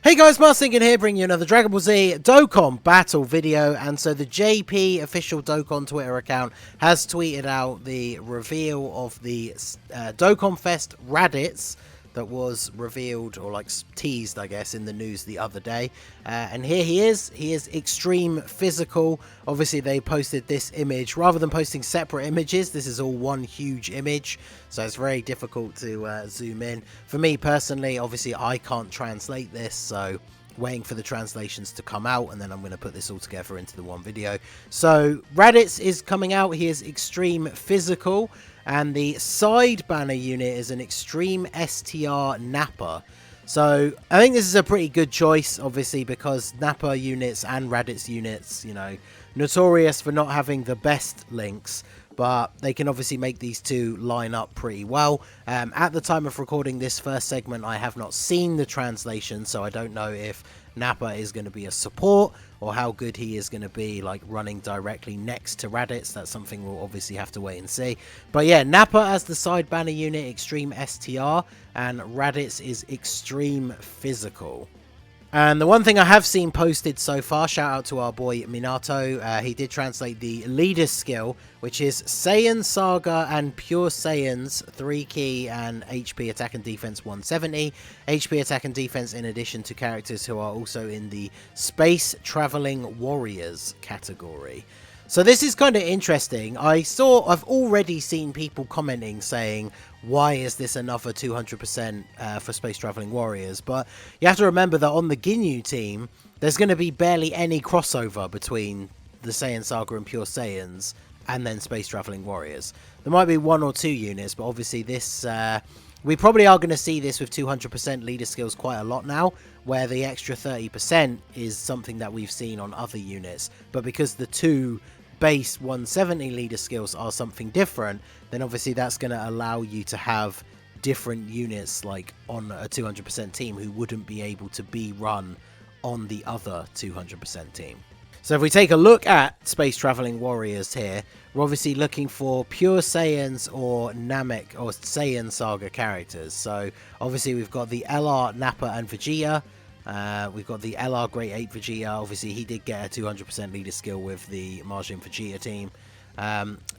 Hey guys, Marsinkin here, bringing you another Dragon Ball Z Dokkan battle video. And so the JP official Dokkan Twitter account has tweeted out the reveal of the Dokkan Fest Raditz that was revealed, or like teased I guess, in the news the other day. And here he is extreme physical. Obviously they posted this image rather than posting separate images. This is all one huge image, so it's very difficult to zoom in. For me personally, obviously I can't translate this, so waiting for the translations to come out, and then I'm going to put this all together into the one video. So Raditz is coming out. He is extreme physical, and the side banner unit is an extreme STR Nappa. So I think this is a pretty good choice, obviously, because Nappa units and Raditz units, you know, notorious for not having the best links, but they can obviously make these two line up pretty well. At the time of recording this first segment, I have not seen the translation, so I don't know if Nappa is going to be a support or how good he is going to be, like running directly next to Raditz. That's something we'll obviously have to wait and see. But yeah, Nappa as the side banner unit, extreme STR, and Raditz is extreme physical. And the one thing I have seen posted so far, shout out to our boy Minato, he did translate the leader skill, which is Saiyan Saga and Pure Saiyans 3 key and HP attack and defense 170. HP attack and defense in addition to characters who are also in the Space Traveling Warriors category. So this is kind of interesting. I've already seen people commenting saying, why is this another 200% for Space Traveling Warriors? But you have to remember that on the Ginyu team, there's going to be barely any crossover between the Saiyan Saga and Pure Saiyans and then Space Traveling Warriors. There might be one or two units, but obviously this... we probably are going to see this with 200% leader skills quite a lot now, where the extra 30% is something that we've seen on other units. But because the two base 170 leader skills are something different, then obviously that's going to allow you to have different units like on a 200% team who wouldn't be able to be run on the other 200% team. So if we take a look at Space Traveling Warriors here, we're obviously looking for Pure Saiyans or Namek or Saiyan Saga characters. So obviously we've got the LR Nappa and Vegeta. We've got the LR Great 8 Vegeta. Obviously he did get a 200% leader skill with the Majin Vegeta team.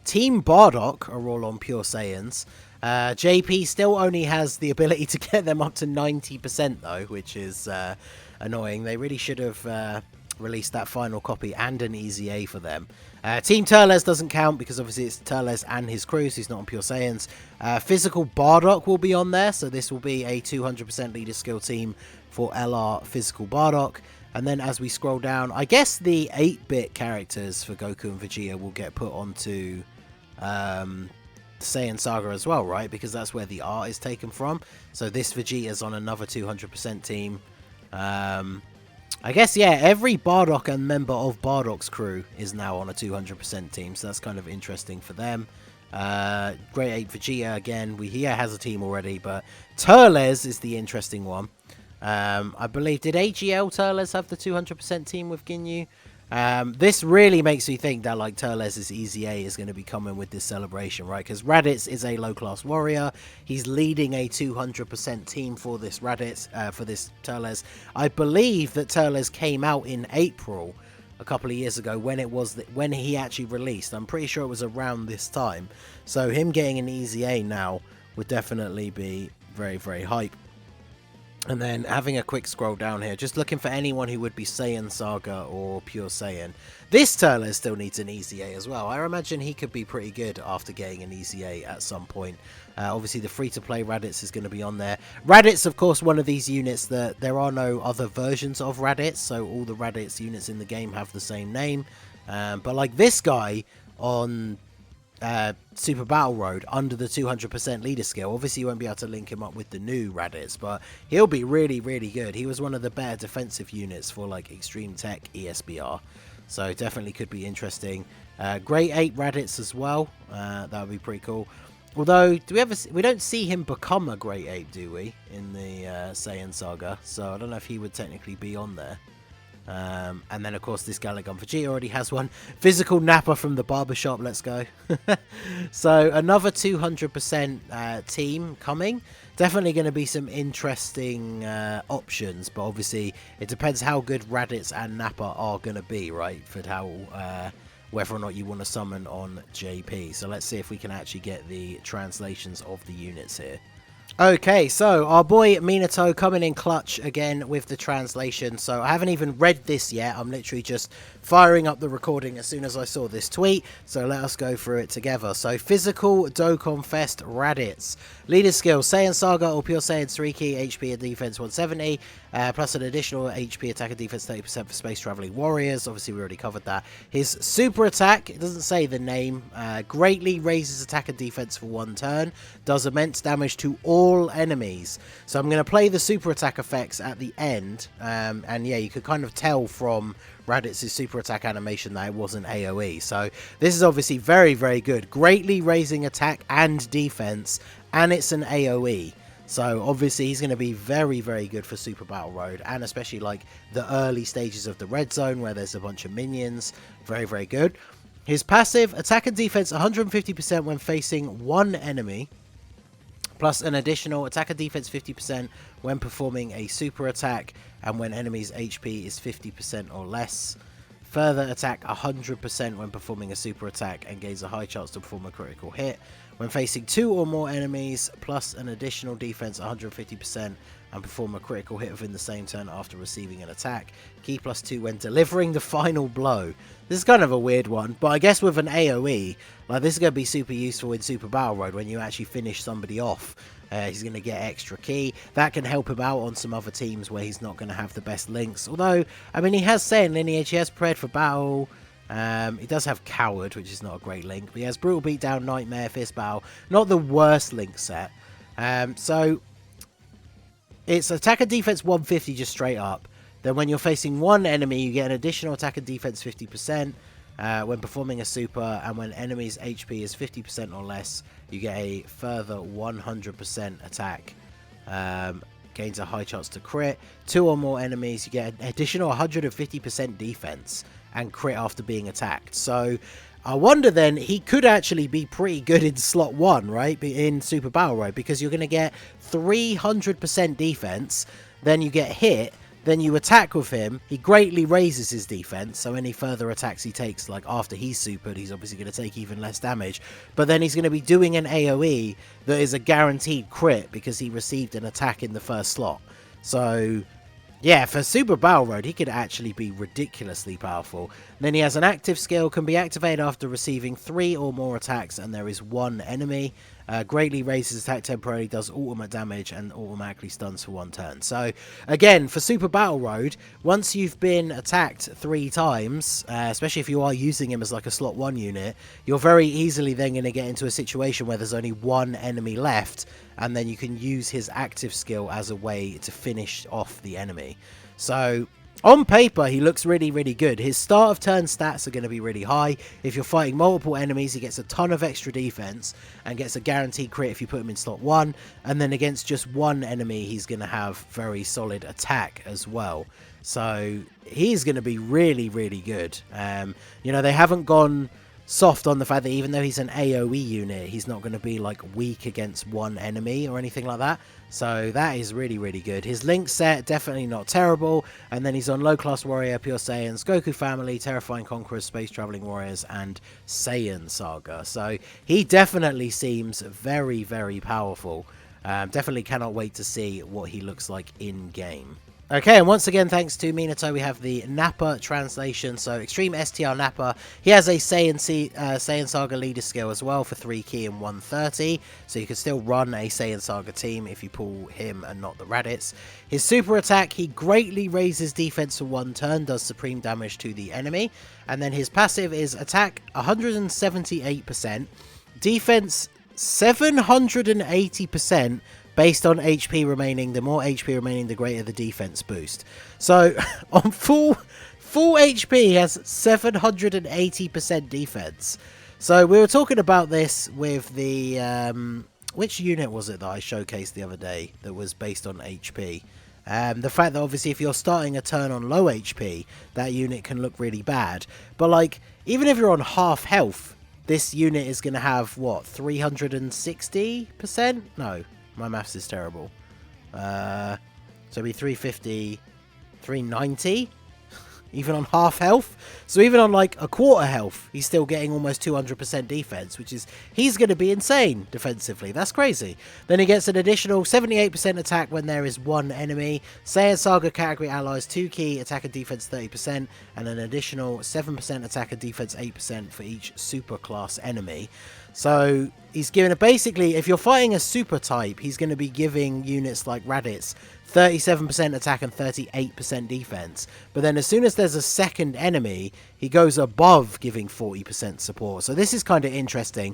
Team Bardock are all on Pure Saiyans. JP still only has the ability to get them up to 90% though, which is annoying. They really should have released that final copy and an easy A for them. Team Turles doesn't count because obviously it's Turles and his crew, so he's not on Pure Saiyans. Physical Bardock will be on there, so this will be a 200% leader skill team for LR Physical Bardock. And then as we scroll down, I guess the 8-bit characters for Goku and Vegeta will get put onto Saiyan Saga as well, right? Because that's where the art is taken from. So this Vegeta's on another 200% team. I guess, yeah, every Bardock and member of Bardock's crew is now on a 200% team, so that's kind of interesting for them. Great 8 Vegeta, again, he has a team already, but Turles is the interesting one. I believe, did AGL Turles have the 200% team with Ginyu? This really makes me think that like Turles' Easy A is going to be coming with this celebration, right? Because Raditz is a low-class warrior. He's leading a 200% team for this Raditz, for this Turles. I believe that Turles came out in April a couple of years ago when it was when he actually released. I'm pretty sure it was around this time. So him getting an Easy A now would definitely be very, very hype. And then having a quick scroll down here, just looking for anyone who would be Saiyan Saga or Pure Saiyan. This Turles still needs an Easy A as well. I imagine he could be pretty good after getting an Easy A at some point. Obviously the free-to-play Raditz is going to be on there. Raditz, of course, one of these units that there are no other versions of Raditz, so all the Raditz units in the game have the same name. But like this guy on Super Battle Road under the 200% leader skill, obviously you won't be able to link him up with the new Raditz, but he'll be really, really good. He was one of the better defensive units for like Extreme Tech ESBR, so definitely could be interesting. Great 8 Raditz as well, that would be pretty cool. Although, we don't see him become a Great 8, do we, in the Saiyan Saga, so I don't know if he would technically be on there. And then, of course, this Gallic Gun for G already has one. Physical Nappa from the barbershop. Let's go. So, another 200% team coming. Definitely going to be some interesting options. But obviously, it depends how good Raditz and Nappa are going to be, right? For how whether or not you want to summon on JP. So, let's see if we can actually get the translations of the units here. Okay, so our boy Minato coming in clutch again with the translation. So I haven't even read this yet. I'm literally just firing up the recording as soon as I saw this tweet. So let us go through it together. So physical Dokkan Fest Raditz. Leader skill Saiyan Saga or Pure Saiyan 3 key HP and defense 170. Plus an additional HP attack and defense 30% for space traveling warriors. Obviously we already covered that. His super attack, it doesn't say the name, greatly raises attack and defense for 1 turn. Does immense damage to all enemies. So I'm going to play the super attack effects at the end. And yeah, you could kind of tell from Raditz's super attack animation that it wasn't AoE. So this is obviously very, very good. Greatly raising attack and defense, and it's an AoE. So obviously he's going to be very, very good for Super Battle Road, and especially like the early stages of the red zone where there's a bunch of minions. Very, very good. His passive, attack and defense 150% when facing 1 enemy. Plus an additional attack and defense 50% when performing a super attack and when enemy's HP is 50% or less. Further attack 100% when performing a super attack and gains a high chance to perform a critical hit. When facing 2 or more enemies, plus an additional defense 150% and perform a critical hit within the same turn after receiving an attack. Key +2 when delivering the final blow. This is kind of a weird one, but I guess with an AoE, like this is going to be super useful in Super Battle Road when you actually finish somebody off. He's going to get extra key. That can help him out on some other teams where he's not going to have the best links. Although, I mean, he has Saiyan Lineage, he has Prepared for Battle. He does have Coward, which is not a great link. But he has Brutal Beatdown, Nightmare, Fist Battle. Not the worst link set. So, it's attack and defense 150 just straight up. Then when you're facing 1 enemy, you get an additional attack and defense 50%. When performing a super, and when enemy's HP is 50% or less, you get a further 100% attack. Gains a high chance to crit. 2 or more enemies, you get an additional 150% defense and crit after being attacked. So I wonder then, he could actually be pretty good in slot 1, right? In Super Battle Road, because you're going to get 300% defense, then you get hit, then you attack with him, he greatly raises his defense, so any further attacks he takes, like after he's supered, he's obviously going to take even less damage, but then he's going to be doing an AoE that is a guaranteed crit because he received an attack in the first slot. So yeah, for Super Battle Road, he could actually be ridiculously powerful. Then he has an active skill, can be activated after receiving 3 or more attacks and there is 1 enemy. Greatly raises attack temporarily, does ultimate damage, and automatically stuns for 1 turn. So, again, for Super Battle Road, once you've been attacked 3 times, especially if you are using him as like a slot 1 unit, you're very easily then going to get into a situation where there's only 1 enemy left, and then you can use his active skill as a way to finish off the enemy. So, on paper, he looks really, really good. His start of turn stats are going to be really high. If you're fighting multiple enemies, he gets a ton of extra defense and gets a guaranteed crit if you put him in slot 1. And then against just 1 enemy, he's going to have very solid attack as well. So he's going to be really, really good. You know, they haven't gone soft on the fact that even though he's an AoE unit, he's not going to be like weak against 1 enemy or anything like that. So that is really, really good. His link set, definitely not terrible. And then he's on Low Class Warrior, Pure Saiyans, Goku Family, Terrifying Conquerors, Space Traveling Warriors, and Saiyan Saga. So he definitely seems very, very powerful. Definitely cannot wait to see what he looks like in-game. Okay, and once again, thanks to Minato, we have the Nappa translation. So, Extreme STR Nappa. He has a Saiyan Saga leader skill as well for 3 key and 130. So, you can still run a Saiyan Saga team if you pull him and not the Raditz. His super attack, he greatly raises defense for 1 turn, does supreme damage to the enemy. And then his passive is attack 178%, defense 780%. Based on HP remaining, the more HP remaining, the greater the defense boost. So, on full HP, he has 780% defense. So, we were talking about this with the... which unit was it that I showcased the other day that was based on HP? The fact that obviously if you're starting a turn on low HP, that unit can look really bad. But like, even if you're on half health, this unit is going to have, what, 360%? No, my maths is terrible. So it'd be 350, 390? Even on half health. So even on like a quarter health, he's still getting almost 200% defense, which is, he's going to be insane defensively. That's crazy. Then he gets an additional 78% attack when there is one enemy. Saiyan Saga category allies 2 key attack and defense 30%, and an additional 7% attack and defense 8% for each super class enemy. So he's given a, basically, if you're fighting a super type, he's going to be giving units like Raditz 37% attack and 38% defense. But then as soon as there's a second enemy, he goes above giving 40% support. So this is kind of interesting.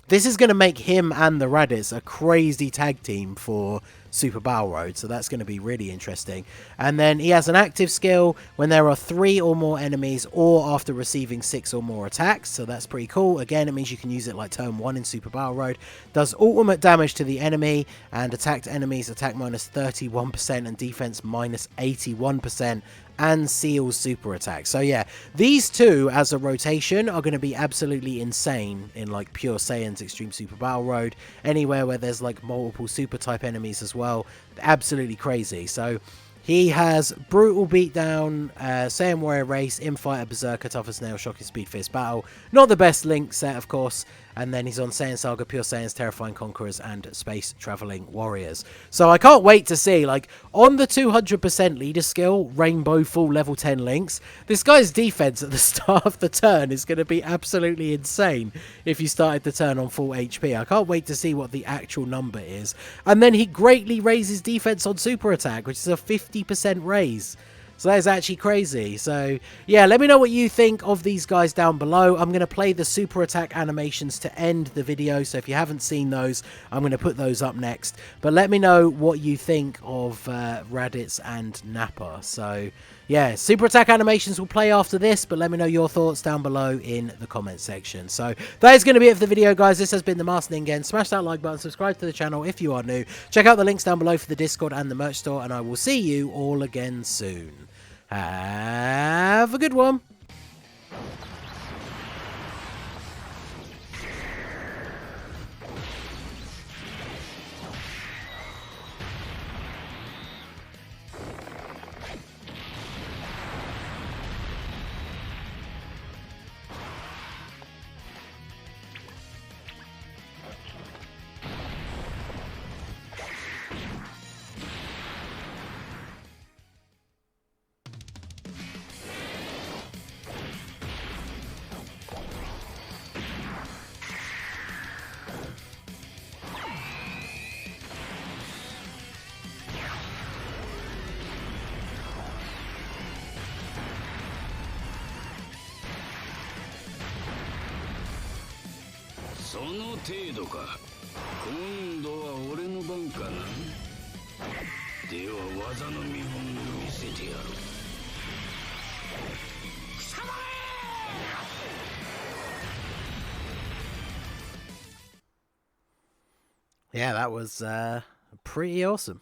This is going to make him and the Raditz a crazy tag team for Super Battle Road, so that's going to be really interesting. And then he has an active skill when there are 3 or more enemies or after receiving 6 or more attacks, so that's pretty cool. Again, it means you can use it like turn 1 in Super Battle Road. Does ultimate damage to the enemy, and attacked enemies attack minus 31% and defense minus 81%. And seals super attack. So yeah, these two as a rotation are going to be absolutely insane in like pure Saiyan's Extreme Super Battle Road. Anywhere where there's like multiple super type enemies as well. Absolutely crazy. So he has Brutal Beatdown, Saiyan Warrior Race, Infighter, Berserker, Tough as Nail, Shocking Speed, Fierce Battle. Not the best Link set, of course. And then he's on Saiyan Saga, Pure Saiyans, Terrifying Conquerors, and Space Traveling Warriors. So I can't wait to see, like, on the 200% leader skill, Rainbow Full Level 10 Links, this guy's defense at the start of the turn is going to be absolutely insane if you started the turn on full HP. I can't wait to see what the actual number is. And then he greatly raises defense on super attack, which is a 50% raise. So that is actually crazy. So, yeah, let me know what you think of these guys down below. I'm going to play the super attack animations to end the video. So if you haven't seen those, I'm going to put those up next. But let me know what you think of Raditz and Nappa. So, yeah, super attack animations will play after this. But let me know your thoughts down below in the comment section. So that is going to be it for the video, guys. This has been the Master Ningen. Smash that like button. Subscribe to the channel if you are new. Check out the links down below for the Discord and the merch store. And I will see you all again soon. Have a good one. その程度か。今度は俺の番かな。では技の見本を見せてやろう。貴様Yeah, that was pretty awesome.